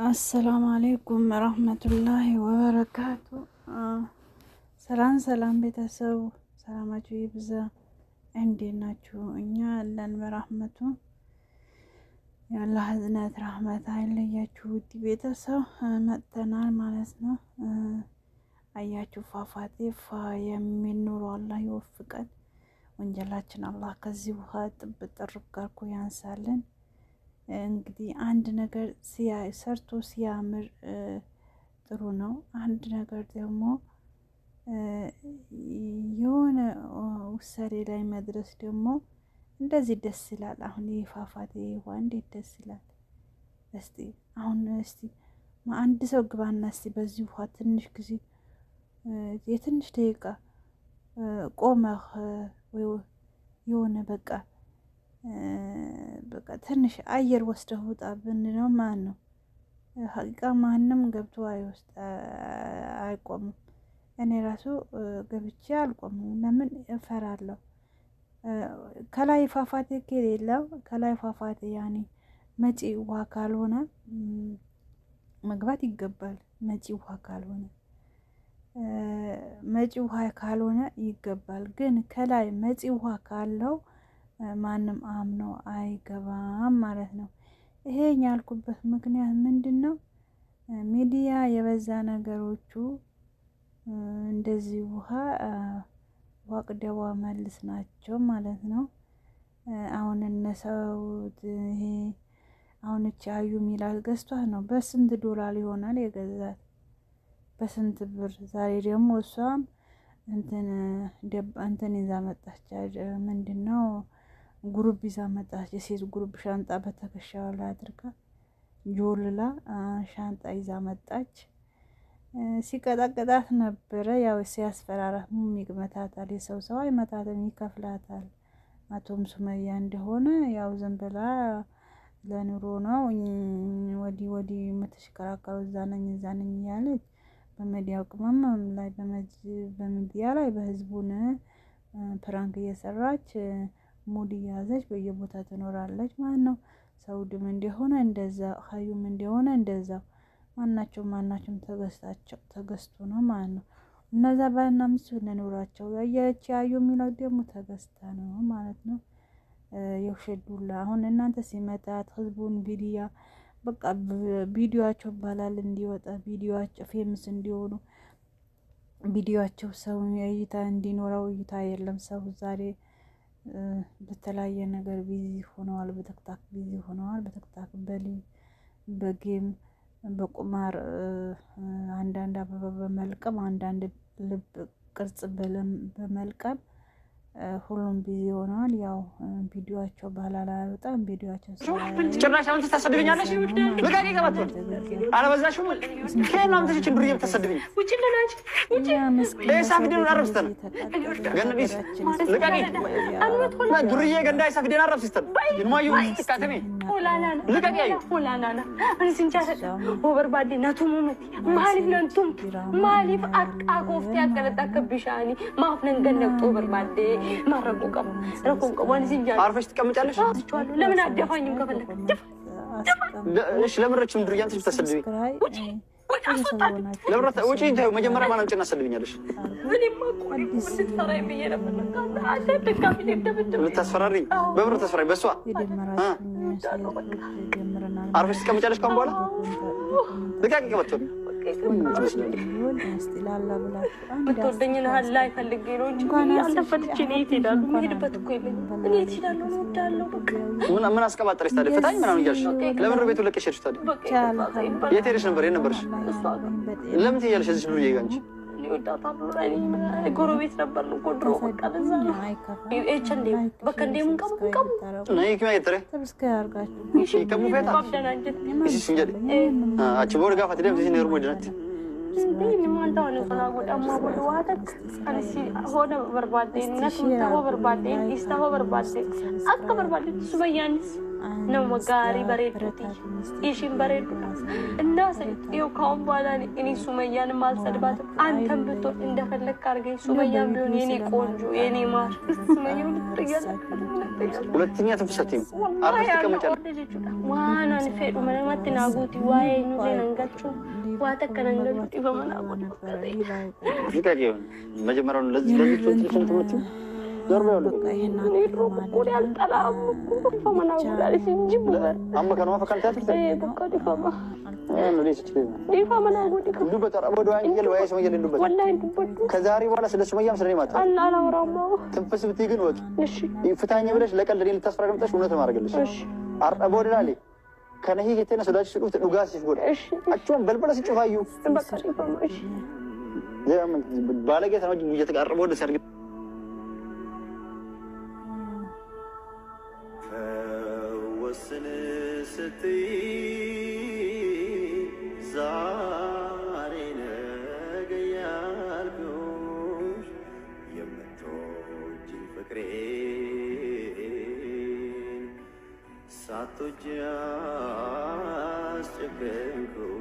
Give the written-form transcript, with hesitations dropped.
السلام عليكم ورحمة الله وبركاته. ሰላም ቤተሰብ ሰላማችሁ ይብዛ። እንዴት ናችሁ? እኛ አለን በረህመቱ የአላህ እዝነት ረህመት አይለያችሁ። ውድ ቤተሰብ መጥተናል ማለት ነው። አያችሁ ፏፏቴ የሚል ኑሮ አላህ ይወፍቀን። ወንጀላችን አላህ ከዚህ ውሃ ጥብ ጥርብ ጋርኮ ያንሳልን። እንግዲህ አንድ ነገር ሰርቶ ሲያምር ጥሩ ነው። አንድ ነገር ደግሞ የሆነ ውሳኔ ላይ መድረስ ደግሞ እንደዚህ ደስ ይላል። አሁን የፏፏቴ ውሃ እንዴት ደስ ይላል! እስቲ አንድ ሰው ግባና እስቲ በዚህ ውሃ ትንሽ ጊዜ የትንሽ ደቂቃ ቆመህ ወይ የሆነ በቃ ትንሽ አየር ወስደህ ውጣ ብንለው ማን ነው ሀቂቃ ማንም ገብቶ አይቆምም። እኔ ራሱ ገብቼ አልቆምም። ለምን እፈራለሁ። ከላይ ፏፏቴ ከሌለው ከላይ ፏፏቴ ያኔ መጪ ውሃ ካልሆነ መግባት ይገባል። መጪ ውሃ ካልሆነ ይገባል። ግን ከላይ መጪ ውሃ ካለው ማንም አምኖ አይገባም ማለት ነው። ይሄ ያልኩበት ምክንያት ምንድነው? ሚዲያ የበዛ ነገሮቹ እንደዚህ ውሃ ዋቅደዋ መልስ ናቸው ማለት ነው። አሁን እነሰው ይሄ አሁን አዩ ሚላት ገዝቷት ነው። በስንት ዶላር ይሆናል የገዛት? በስንት ብር? ዛሬ ደግሞ እሷም እንትን ይዛ መጣች። ምንድነው ጉሩብ ይዛ መጣች። የሴት ጉሩብ ሻንጣ በትከሻዋ ላይ አድርጋ ጆልላ ሻንጣ ይዛ መጣች። ሲቀጣቀጣት ነበረ። ያው ሲያስፈራራት ይመታታል። የሰው አይመታትም፣ ይከፍላታል። አቶም ሱመያ እንደሆነ ያው ዝም ብላ ለኑሮ ነው ወዲህ የምትሽከራከረው። እዛ ነኝ እያለች በሚዲያው ቅመም ላይ በሚዲያ ላይ በህዝቡን ፕራንክ እየሰራች ሙድ እያዘች በየቦታ ትኖራለች ማለት ነው። ሰውድም እንደሆነ እንደዛ፣ ሀዩም እንደሆነ እንደዛ ማናቸውም ተገዝቶ ነው ማለት ነው። እነዛ ባልና ሚስት ለኑሯቸው ያያች ያዩ የሚለው ደግሞ ተገዝታ ነው ማለት ነው። የውሸዱላ አሁን እናንተ ሲመታት ህዝቡን በቃ ቪዲዮአቸው ባላል እንዲወጣ ቪዲዮአቸው ፌመስ እንዲሆኑ ቪዲዮአቸው ሰው እይታ እንዲኖረው እይታ የለም። ሰው ዛሬ በተለያየ ነገር ቢዚ ሆነዋል። በቲክታክ ቢዚ ሆነዋል። በቲክታክ በጌም በቁማር አንዳንድ አበባ በመልቀም አንዳንድ ልብ ቅርጽ በመልቀም ሁሉም ቢዚ ሆነዋል። ያው ቪዲዮአቸው ባላላ በጣም ቪዲዮአቸው ጭራሽ አሁን ተሰድብኛለሽ። ለጋሪ ገባቶ አለበዛሽም ከና አንተ ችግር እየተሰድብኝ ውጪ ለናች ውጪ ለሳፍዲን አረብስተን ገነዲስ ለጋሪ አልወጥኩና ዱርዬ ገንዳ ሳፍዲን አረብስተን ይማዩ ተካተኔ ሆላላና ለጋሪ አዩ ሆላላና አንሲንቻ ወበርባዲ ናቱሙሙት ማሊፍ ነንቱም ማሊፍ አቆፍቲ ያቀለጣከብሻኒ ማፍነን ገነቅጦ በርባዲ ማረቆቀም ረቆቀም ሲንጃ አርፈሽ ተቀምጫለሽ። ለምን አደፋኝም ከፈለክ እሺ ለምረችም ድርያንት ተሰድብኝ ውጪ አስወጣኝ። ለምረት ውጪ እንታዩ መጀመሪያ ማን አንቺና ሰድብኛለሽ? ምንም ማቆሪ ልትፈራኝ ብዬ ነበር። አንተ ደካፊ ደብደብ ልታስፈራሪኝ በብር ተስፈራኝ በሷ አርፈሽ ተቀምጫለሽ። ካም በኋላ ልቃቂ ከመጥቶ ብትወደኝና ላይ ፈልጌ ነው እንጂ አልተፈትቼ ነው የትሄዳለሁ። የምሄድበት እኮ የለኝም። እኔ እሄዳለሁ ነው እወዳለሁ። በቃ ምን አስቀባጠረሽ ታዲያ? ፈታኝ ምናምን እያልሽ ለምን ቤቱ ለቀሽ ሄድሽ ታዲያ? የት ሄደሽ ነበር? የት ነበርሽ? ለምን ትሄጃለሽ እዚህ ዱርዬ ጋር? እንጂ ጎረቤት ነበር ነው ድሮ። በቃ ለዛ ነው ኤችንዴ በቃ እንደምን ቀም ነይ ከማ ይተረ ተብስከ አርጋችሁ እሺ ከሙፈታ ባብደናንጀት እሺ ሲንጀል አቺ ቦርጋ ፈትደም እዚህ ነው ሩሞድነት ስንዴ ማንታው ነው ፈላጎዳማ ወደዋተክ አንሲ ሆነ በርባዴ ነክ ተው በርባዴ ኢስታው በርባዴ አከ በርባዴ ሱበያንስ ነው መጋሪ በሬዱት ኢሽን በሬዱት እና ሰይው ካሁን በኋላ እኔ ሱመያን ማልሰድባት አንተም ብትሆን እንደፈለክ አርገኝ ሱመያን ቢሆን የኔ ቆንጆ የኔ ማር ሱመያን ትያለ ሁለተኛ ተፈሰተኝ አርፈሽ ተቀመጫለሽ ዋና ንፈዱ ማለት ናጉቲ ዋይ ነው ለንጋቹ ዋተከነንገዱ ይበመናቁ ይታየው መጀመሪያው ለዚህ ትምት ዶርቤ ወደ ኒድሮ ቆዲ አልጠላም ፈመናው ዳልሽ እንጂ አማ ከነዋ ፈካልታ ትርተ በቃ ዲፋማ ነው ለዚህ ዲፋማ ነው ዲካ ዱበት አረቦ ወንጀል ወይ ሱመያ ዱበት ወላሂ ዱበት ከዛሬ በኋላ ስለ ሱመያም ስለኔ ማታ አላወራማ ትንፍስ ብትይ ግን ወጥ እሺ ፍታኝ ብለሽ ለቀልድ እኔ ልታስፈራግምጣሽ እውነት ማርገልሽ እሺ አረቦ ወደላሊ ከነሂ የተነ ሰዳች ሲቁት ዱጋስ ሲጎዳ እሺ አጭውን በልበለስ ጭፋዩ በቃ ዲፋማ እሺ ዘመን ባለጌታ ነው እየተቃረበ ወደ ሰርግ ወስን ስትይ ዛሬ ነገ ያልኩሽ የምትወጂኝ ፍቅሬን ሳትወጂ አስጨከንኩሽ